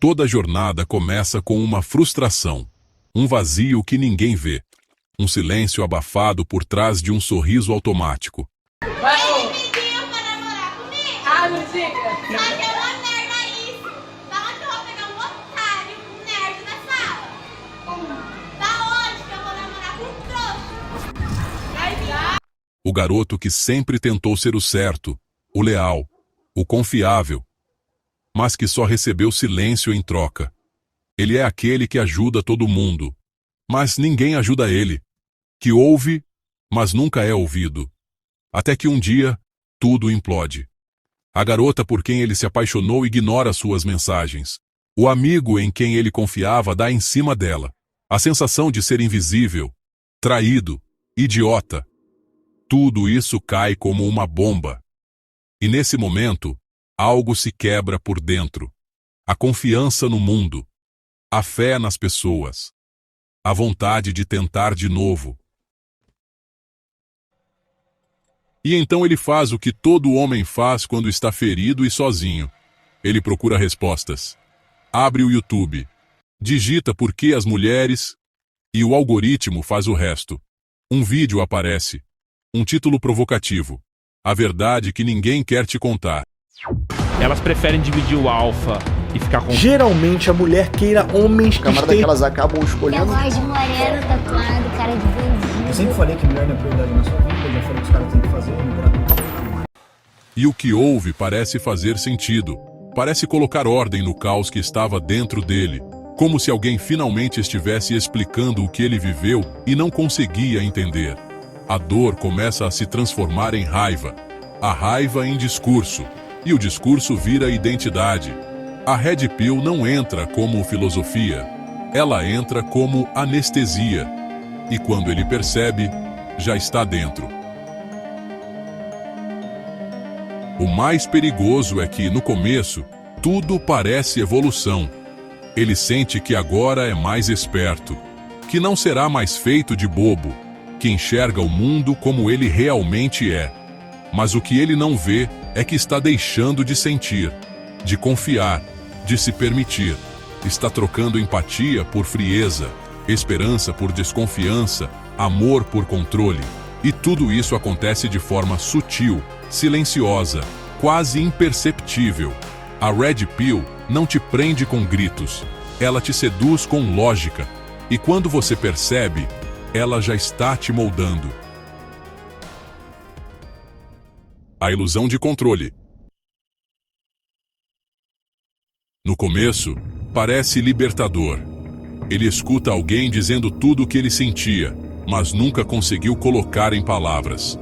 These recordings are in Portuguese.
Toda jornada começa com uma frustração, um vazio que ninguém vê, um silêncio abafado por trás de um sorriso automático. Ele me pediu pra namorar comigo. Ah, não diga. Só que é uma merda isso. Da onde eu vou pegar um otário, um nerd na sala? Da onde que eu vou namorar com um trouxa? Vai dar. O garoto que sempre tentou ser o certo, o leal, o confiável, mas que só recebeu silêncio em troca. Ele é aquele que ajuda todo mundo, mas ninguém ajuda ele, que ouve, mas nunca é ouvido. Até que um dia, tudo implode. A garota por quem ele se apaixonou ignora suas mensagens. O amigo em quem ele confiava dá em cima dela. A sensação de ser invisível, traído, idiota. Tudo isso cai como uma bomba. E nesse momento, algo se quebra por dentro. A confiança no mundo, a fé nas pessoas, a vontade de tentar de novo. E então ele faz o que todo homem faz quando está ferido e sozinho. Ele procura respostas. Abre o YouTube, digita por que as mulheres, e o algoritmo faz o resto. Um vídeo aparece. Um título provocativo. A verdade que ninguém quer te contar. Elas preferem dividir o alfa e ficar com... Geralmente a mulher queira homens que Camarada que estejam... elas acabam Eu escolhendo. gosto de moreno, tatuado, cara de bandido. Eu sempre falei que mulher não é prioridade na sua vida, eu já falei que os caras têm que fazer, não gratuito. E o que ouve parece fazer sentido. Parece colocar ordem no caos que estava dentro dele. Como se alguém finalmente estivesse explicando o que ele viveu e não conseguia entender. A dor começa a se transformar em raiva. A raiva em discurso. E o discurso vira identidade. A Red Pill não entra como filosofia. Ela entra como anestesia. E quando ele percebe, já está dentro. O mais perigoso é que, no começo, tudo parece evolução. Ele sente que agora é mais esperto, que não será mais feito de bobo, que enxerga o mundo como ele realmente é. Mas o que ele não vê é que está deixando de sentir, de confiar, de se permitir. Está trocando empatia por frieza, esperança por desconfiança, amor por controle. E tudo isso acontece de forma sutil, silenciosa, quase imperceptível. A Red Pill não te prende com gritos, ela te seduz com lógica. E quando você percebe, ela já está te moldando. A ilusão de controle. No começo, parece libertador. Ele escuta alguém dizendo tudo o que ele sentia, mas nunca conseguiu colocar em palavras.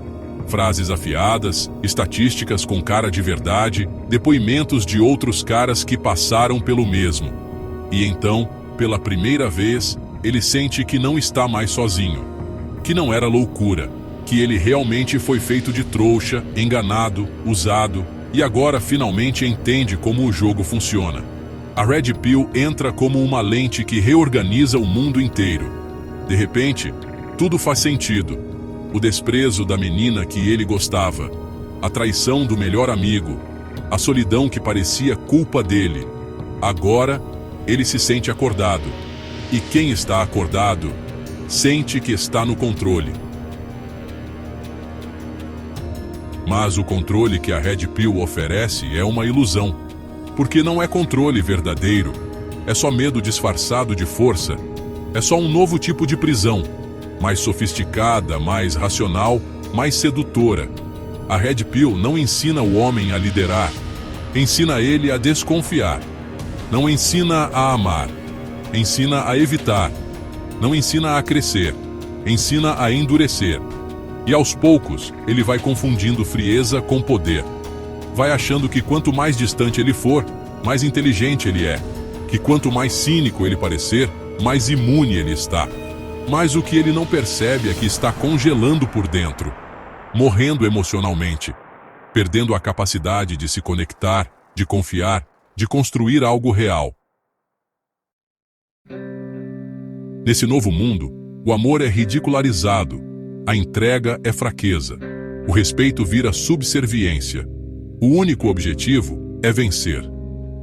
Frases afiadas, estatísticas com cara de verdade, depoimentos de outros caras que passaram pelo mesmo. E então, pela primeira vez, ele sente que não está mais sozinho. Que não era loucura. Que ele realmente foi feito de trouxa, enganado, usado, e agora finalmente entende como o jogo funciona. A Red Pill entra como uma lente que reorganiza o mundo inteiro. De repente, tudo faz sentido. O desprezo da menina que ele gostava, a traição do melhor amigo, a solidão que parecia culpa dele. Agora, ele se sente acordado. E quem está acordado, sente que está no controle. Mas o controle que a Red Pill oferece é uma ilusão. Porque não é controle verdadeiro. É só medo disfarçado de força. É só um novo tipo de prisão. Mais sofisticada, mais racional, mais sedutora. A Red Pill não ensina o homem a liderar. Ensina ele a desconfiar. Não ensina a amar. Ensina a evitar. Não ensina a crescer. Ensina a endurecer. E aos poucos, ele vai confundindo frieza com poder. Vai achando que quanto mais distante ele for, mais inteligente ele é. Que quanto mais cínico ele parecer, mais imune ele está. Mas o que ele não percebe é que está congelando por dentro, morrendo emocionalmente, perdendo a capacidade de se conectar, de confiar, de construir algo real. Nesse novo mundo, o amor é ridicularizado, a entrega é fraqueza, o respeito vira subserviência. O único objetivo é vencer.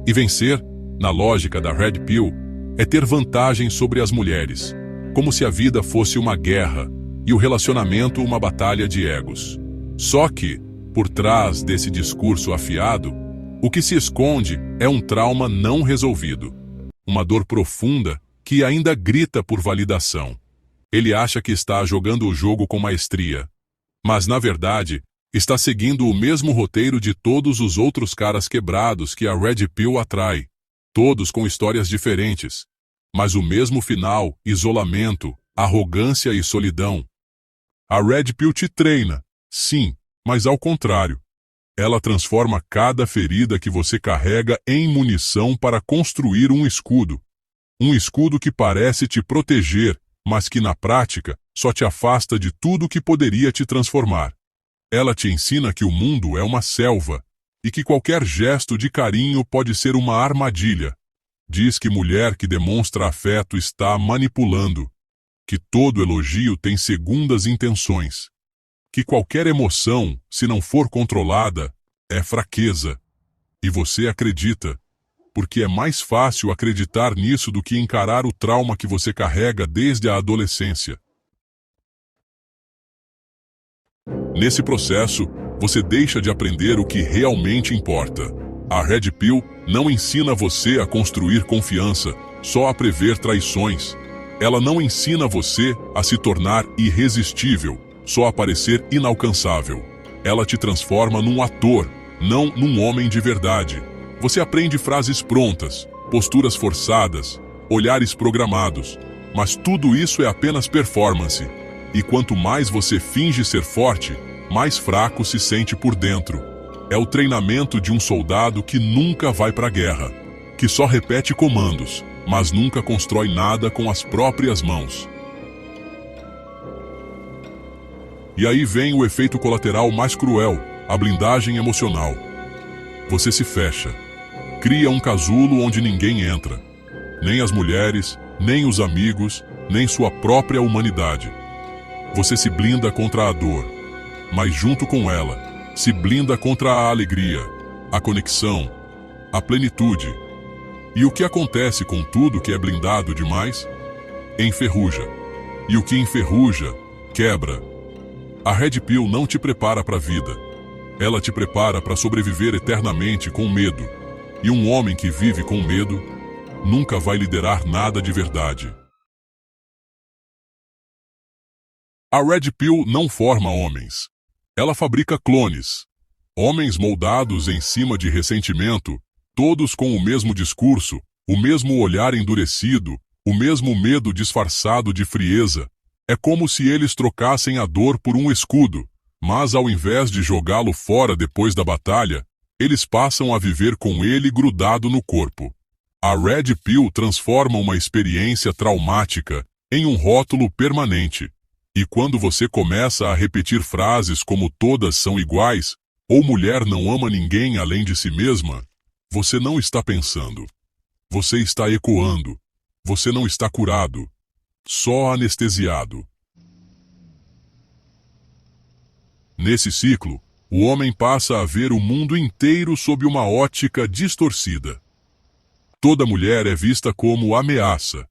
E vencer na lógica da Red Pill, é ter vantagem sobre as mulheres, como se a vida fosse uma guerra e o relacionamento uma batalha de egos. Só que, por trás desse discurso afiado, o que se esconde é um trauma não resolvido, uma dor profunda que ainda grita por validação. Ele acha que está jogando o jogo com maestria, mas na verdade está seguindo o mesmo roteiro de todos os outros caras quebrados que a Red Pill atrai, todos com histórias diferentes, mas o mesmo final: isolamento, arrogância e solidão. A Red Pill te treina, sim, mas ao contrário. Ela transforma cada ferida que você carrega em munição para construir um escudo. Um escudo que parece te proteger, mas que na prática só te afasta de tudo que poderia te transformar. Ela te ensina que o mundo é uma selva e que qualquer gesto de carinho pode ser uma armadilha. Diz que mulher que demonstra afeto está manipulando, que todo elogio tem segundas intenções, que qualquer emoção, se não for controlada, é fraqueza. E você acredita, porque é mais fácil acreditar nisso do que encarar o trauma que você carrega desde a adolescência. Nesse processo, você deixa de aprender o que realmente importa. A Red Pill não ensina você a construir confiança, só a prever traições. Ela não ensina você a se tornar irresistível, só a parecer inalcançável. Ela te transforma num ator, não num homem de verdade. Você aprende frases prontas, posturas forçadas, olhares programados, mas tudo isso é apenas performance. E quanto mais você finge ser forte, mais fraco se sente por dentro. É o treinamento de um soldado que nunca vai para a guerra, que só repete comandos, mas nunca constrói nada com as próprias mãos. E aí vem o efeito colateral mais cruel, a blindagem emocional. Você se fecha, cria um casulo onde ninguém entra, nem as mulheres, nem os amigos, nem sua própria humanidade. Você se blinda contra a dor, mas junto com ela, se blinda contra a alegria, a conexão, a plenitude. E o que acontece com tudo que é blindado demais? Enferruja. E o que enferruja, quebra. A Red Pill não te prepara para a vida. Ela te prepara para sobreviver eternamente com medo. E um homem que vive com medo nunca vai liderar nada de verdade. A Red Pill não forma homens. Ela fabrica clones. Homens moldados em cima de ressentimento, todos com o mesmo discurso, o mesmo olhar endurecido, o mesmo medo disfarçado de frieza. É como se eles trocassem a dor por um escudo, mas ao invés de jogá-lo fora depois da batalha, eles passam a viver com ele grudado no corpo. A Red Pill transforma uma experiência traumática em um rótulo permanente. E quando você começa a repetir frases como todas são iguais, ou mulher não ama ninguém além de si mesma, você não está pensando. Você está ecoando. Você não está curado. Só anestesiado. Nesse ciclo, o homem passa a ver o mundo inteiro sob uma ótica distorcida. Toda mulher é vista como ameaça.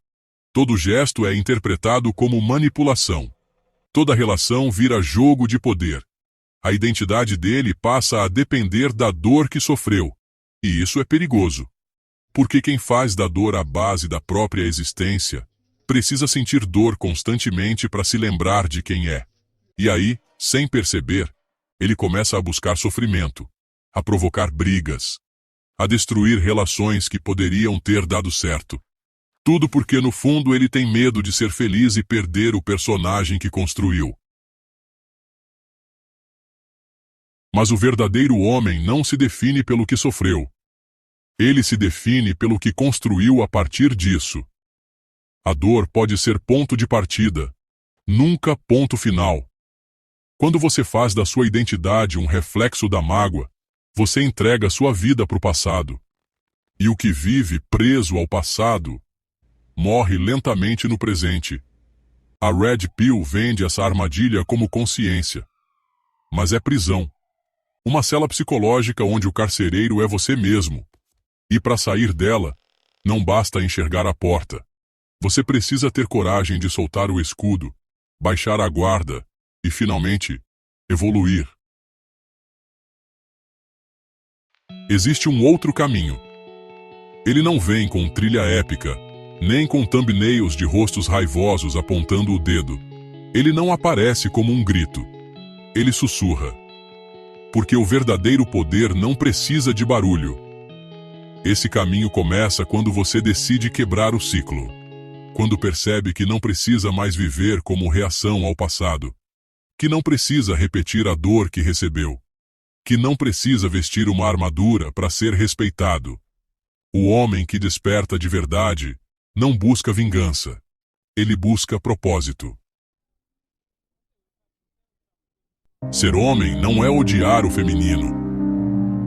Todo gesto é interpretado como manipulação. Toda relação vira jogo de poder. A identidade dele passa a depender da dor que sofreu. E isso é perigoso. Porque quem faz da dor a base da própria existência precisa sentir dor constantemente para se lembrar de quem é. E aí, sem perceber, ele começa a buscar sofrimento, a provocar brigas, a destruir relações que poderiam ter dado certo. Tudo porque no fundo ele tem medo de ser feliz e perder o personagem que construiu. Mas o verdadeiro homem não se define pelo que sofreu. Ele se define pelo que construiu a partir disso. A dor pode ser ponto de partida, nunca ponto final. Quando você faz da sua identidade um reflexo da mágoa, você entrega sua vida para o passado. E o que vive preso ao passado morre lentamente no presente. A Red Pill vende essa armadilha como consciência. Mas é prisão. Uma cela psicológica onde o carcereiro é você mesmo. E para sair dela, Não basta enxergar a porta. Você precisa ter coragem de soltar o escudo, baixar a guarda e, finalmente, evoluir. Existe um outro caminho. Ele não vem com trilha épica, nem com thumbnails de rostos raivosos apontando o dedo. Ele não aparece como um grito. Ele sussurra. Porque o verdadeiro poder não precisa de barulho. Esse caminho começa quando você decide quebrar o ciclo. Quando percebe que não precisa mais viver como reação ao passado. Que não precisa repetir a dor que recebeu. Que não precisa vestir uma armadura para ser respeitado. O homem que desperta de verdade não busca vingança. Ele busca propósito. Ser homem não é odiar o feminino.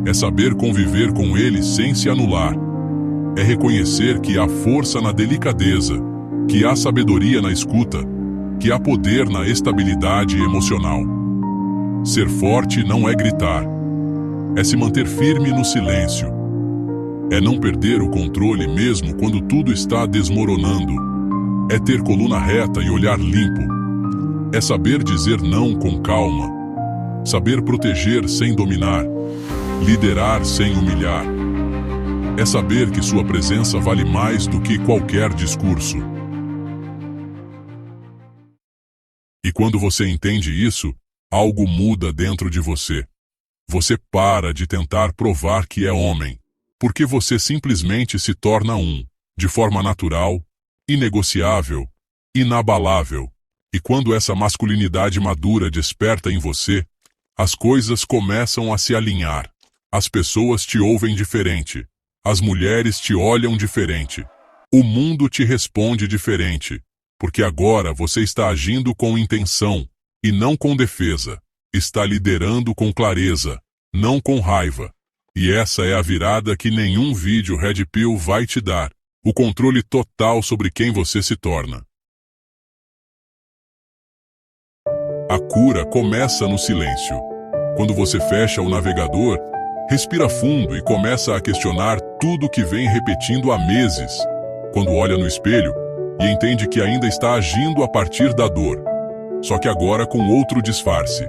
É saber conviver com ele sem se anular. É reconhecer que há força na delicadeza, que há sabedoria na escuta, que há poder na estabilidade emocional. Ser forte não é gritar. É se manter firme no silêncio. É não perder o controle mesmo quando tudo está desmoronando. É ter coluna reta e olhar limpo. É saber dizer não com calma. Saber proteger sem dominar. Liderar sem humilhar. É saber que sua presença vale mais do que qualquer discurso. E quando você entende isso, algo muda dentro de você. Você para de tentar provar que é homem, porque você simplesmente se torna de forma natural, inegociável, inabalável. E quando essa masculinidade madura desperta em você, as coisas começam a se alinhar. As pessoas te ouvem diferente. As mulheres te olham diferente. O mundo te responde diferente. Porque agora você está agindo com intenção, e não com defesa. Está liderando com clareza, não com raiva. E essa é a virada que nenhum vídeo Red Pill vai te dar. O controle total sobre quem você se torna. A cura começa no silêncio. Quando você fecha o navegador, respira fundo e começa a questionar tudo que vem repetindo há meses. Quando olha no espelho e entende que ainda está agindo a partir da dor, só que agora com outro disfarce.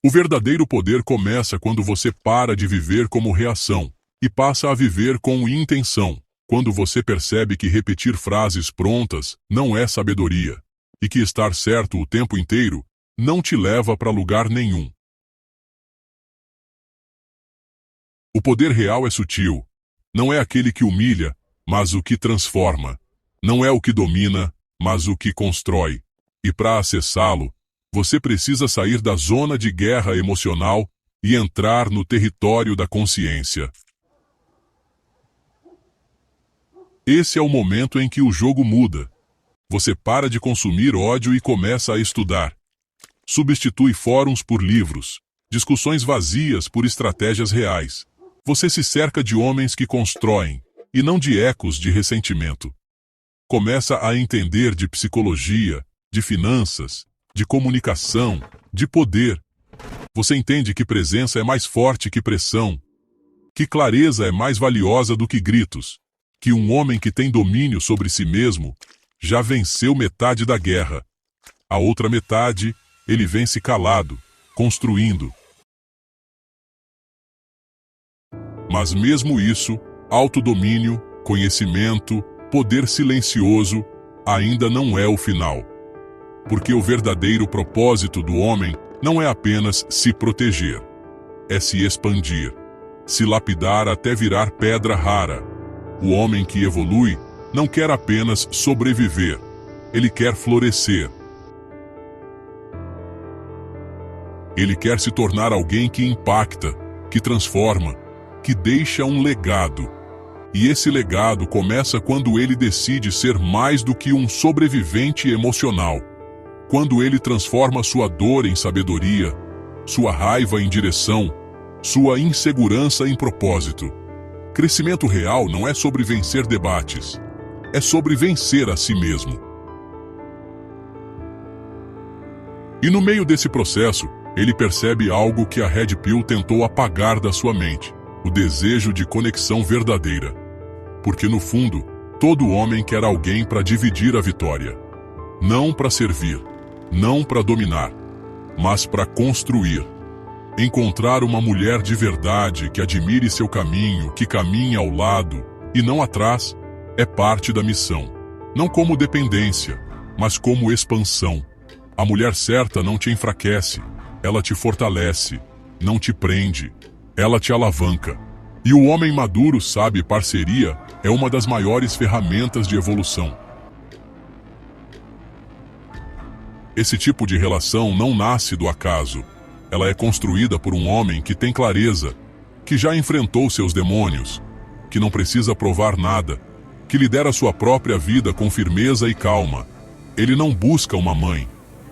O verdadeiro poder começa quando você para de viver como reação e passa a viver com intenção. Quando você percebe que repetir frases prontas não é sabedoria e que estar certo o tempo inteiro não te leva para lugar nenhum. O poder real é sutil. Não é aquele que humilha, mas o que transforma. Não é o que domina, mas o que constrói. E para acessá-lo, você precisa sair da zona de guerra emocional e entrar no território da consciência. Esse é o momento em que o jogo muda. Você para de consumir ódio e começa a estudar. Substitui fóruns por livros, discussões vazias por estratégias reais. Você se cerca de homens que constroem, e não de ecos de ressentimento. Começa a entender de psicologia, de finanças, de comunicação, de poder. Você entende que presença é mais forte que pressão, que clareza é mais valiosa do que gritos, que um homem que tem domínio sobre si mesmo já venceu metade da guerra. A outra metade, ele vence calado, construindo. Mas mesmo isso, autodomínio, conhecimento, poder silencioso, ainda não é o final. Porque o verdadeiro propósito do homem não é apenas se proteger. É se expandir, se lapidar até virar pedra rara. O homem que evolui não quer apenas sobreviver, ele quer florescer. Ele quer se tornar alguém que impacta, que transforma, que deixa um legado. E esse legado começa quando ele decide ser mais do que um sobrevivente emocional. Quando ele transforma sua dor em sabedoria, sua raiva em direção, sua insegurança em propósito. Crescimento real não é sobre vencer debates. É sobre vencer a si mesmo. E no meio desse processo, ele percebe algo que a Red Pill tentou apagar da sua mente. o desejo de conexão verdadeira. Porque no fundo, todo homem quer alguém para dividir a vitória. Não para servir, não para dominar, mas para construir. Encontrar uma mulher de verdade que admire seu caminho, que caminhe ao lado e não atrás, é parte da missão. Não como dependência, mas como expansão. A mulher certa não te enfraquece, ela te fortalece, não te prende, ela te alavanca. E o homem maduro sabe parceria é uma das maiores ferramentas de evolução. Esse tipo de relação não nasce do acaso. Ela é construída por um homem que tem clareza, que já enfrentou seus demônios, que não precisa provar nada, que lidera sua própria vida com firmeza e calma. Ele não busca uma mãe,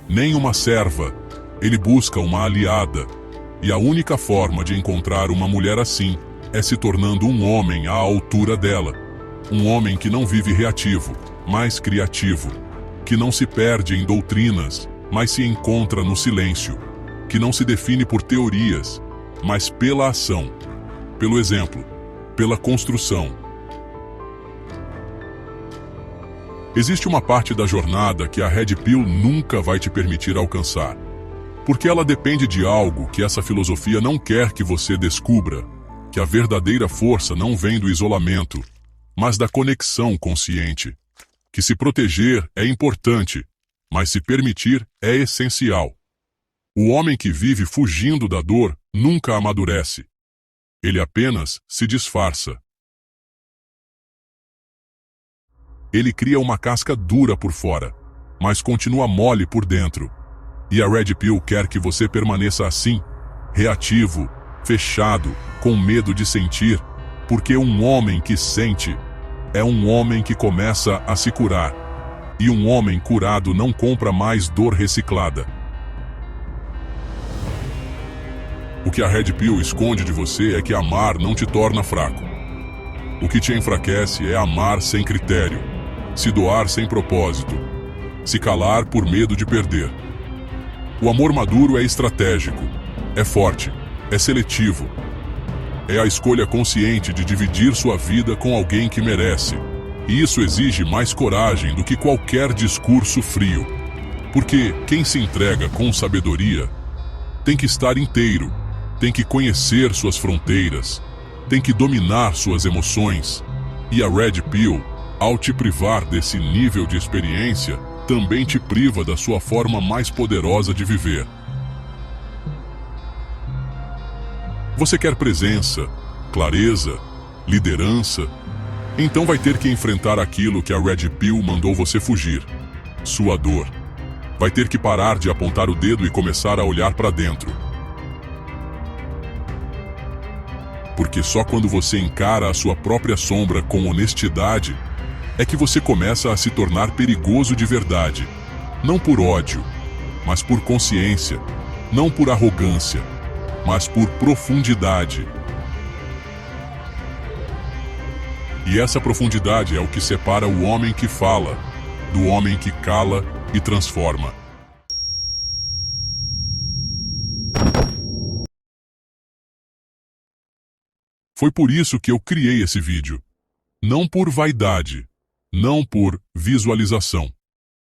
nem uma serva, ele busca uma aliada. E a única forma de encontrar uma mulher assim é se tornando um homem à altura dela. Um homem que não vive reativo, mas criativo. Que não se perde em doutrinas, mas se encontra no silêncio. Que não se define por teorias, mas pela ação, pelo exemplo, pela construção. Existe uma parte da jornada que a Red Pill nunca vai te permitir alcançar, porque ela depende de algo que essa filosofia não quer que você descubra, que a verdadeira força não vem do isolamento, mas da conexão consciente, que se proteger é importante, mas se permitir é essencial. O homem que vive fugindo da dor nunca amadurece. Ele apenas se disfarça. Ele cria uma casca dura por fora, mas continua mole por dentro. E a Red Pill quer que você permaneça assim, reativo, fechado, com medo de sentir, porque um homem que sente é um homem que começa a se curar. E um homem curado não compra mais dor reciclada. O que a Red Pill esconde de você é que amar não te torna fraco. O que te enfraquece é amar sem critério, se doar sem propósito, se calar por medo de perder. O amor maduro é estratégico, é forte, é seletivo. É a escolha consciente de dividir sua vida com alguém que merece. E isso exige mais coragem do que qualquer discurso frio. Porque quem se entrega com sabedoria tem que estar inteiro, tem que conhecer suas fronteiras, tem que dominar suas emoções. E a Red Pill, ao te privar desse nível de experiência, também te priva da sua forma mais poderosa de viver. Você quer presença, clareza, liderança? Então vai ter que enfrentar aquilo que a Red Pill mandou você fugir. Sua dor. Vai ter que parar de apontar o dedo e começar a olhar para dentro. Porque só quando você encara a sua própria sombra com honestidade, é que você começa a se tornar perigoso de verdade. Não por ódio, mas por consciência. Não por arrogância, mas por profundidade. E essa profundidade é o que separa o homem que fala, do homem que cala e transforma. Foi por isso que eu criei esse vídeo. Não por vaidade, não por visualização,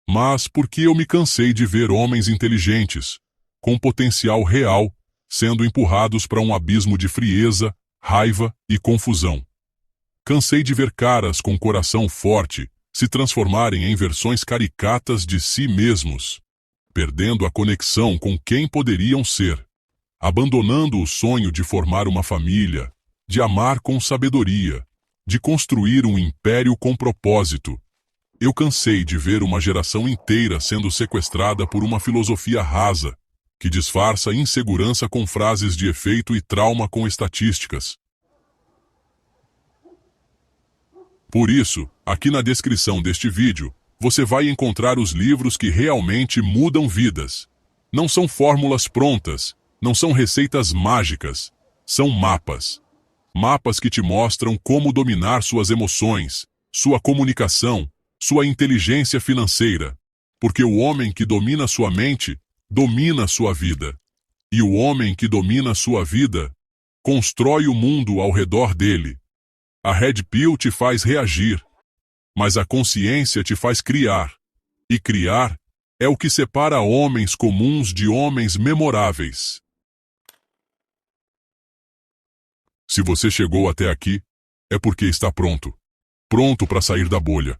mas porque eu me cansei de ver homens inteligentes, com potencial real, sendo empurrados para um abismo de frieza, raiva e confusão. Cansei de ver caras com coração forte se transformarem em versões caricatas de si mesmos, perdendo a conexão com quem poderiam ser, abandonando o sonho de formar uma família, de amar com sabedoria, de construir um império com propósito. Eu cansei de ver uma geração inteira sendo sequestrada por uma filosofia rasa, que disfarça insegurança com frases de efeito e trauma com estatísticas. Por isso, aqui na descrição deste vídeo, você vai encontrar os livros que realmente mudam vidas. Não são fórmulas prontas, não são receitas mágicas, são mapas. Mapas que te mostram como dominar suas emoções, sua comunicação, sua inteligência financeira. Porque o homem que domina sua mente, domina sua vida. E o homem que domina sua vida, constrói o mundo ao redor dele. A Red Pill te faz reagir, mas a consciência te faz criar. E criar é o que separa homens comuns de homens memoráveis. Se você chegou até aqui, é porque está pronto. Pronto para sair da bolha.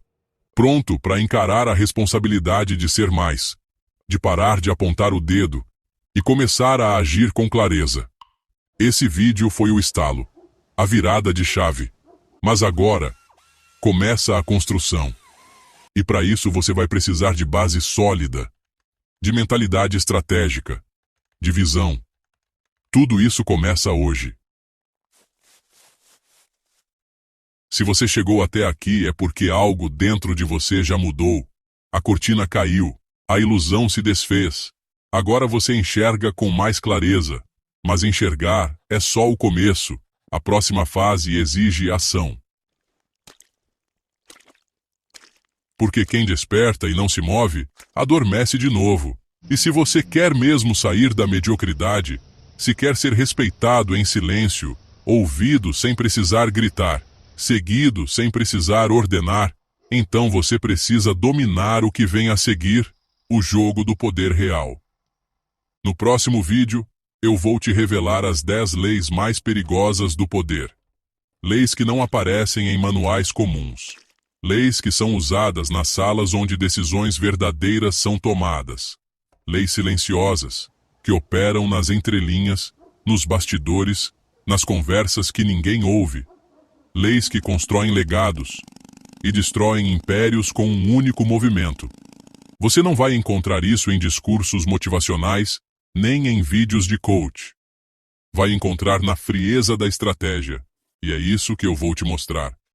Pronto para encarar a responsabilidade de ser mais. De parar de apontar o dedo e começar a agir com clareza. Esse vídeo foi o estalo, a virada de chave. Mas agora, começa a construção. E para isso você vai precisar de base sólida, de mentalidade estratégica, de visão. Tudo isso começa hoje. Se você chegou até aqui é porque algo dentro de você já mudou. A cortina caiu, a ilusão se desfez. Agora você enxerga com mais clareza. Mas enxergar é só o começo. A próxima fase exige ação. Porque quem desperta e não se move, adormece de novo. E se você quer mesmo sair da mediocridade, se quer ser respeitado em silêncio, ouvido sem precisar gritar, seguido sem precisar ordenar, então você precisa dominar o que vem a seguir, o jogo do poder real. No próximo vídeo, eu vou te revelar as 10 leis mais perigosas do poder. Leis que não aparecem em manuais comuns. Leis que são usadas nas salas onde decisões verdadeiras são tomadas. Leis silenciosas, que operam nas entrelinhas, nos bastidores, nas conversas que ninguém ouve. Leis que constroem legados e destroem impérios com um único movimento. Você não vai encontrar isso em discursos motivacionais, nem em vídeos de coach. Vai encontrar na frieza da estratégia, e é isso que eu vou te mostrar.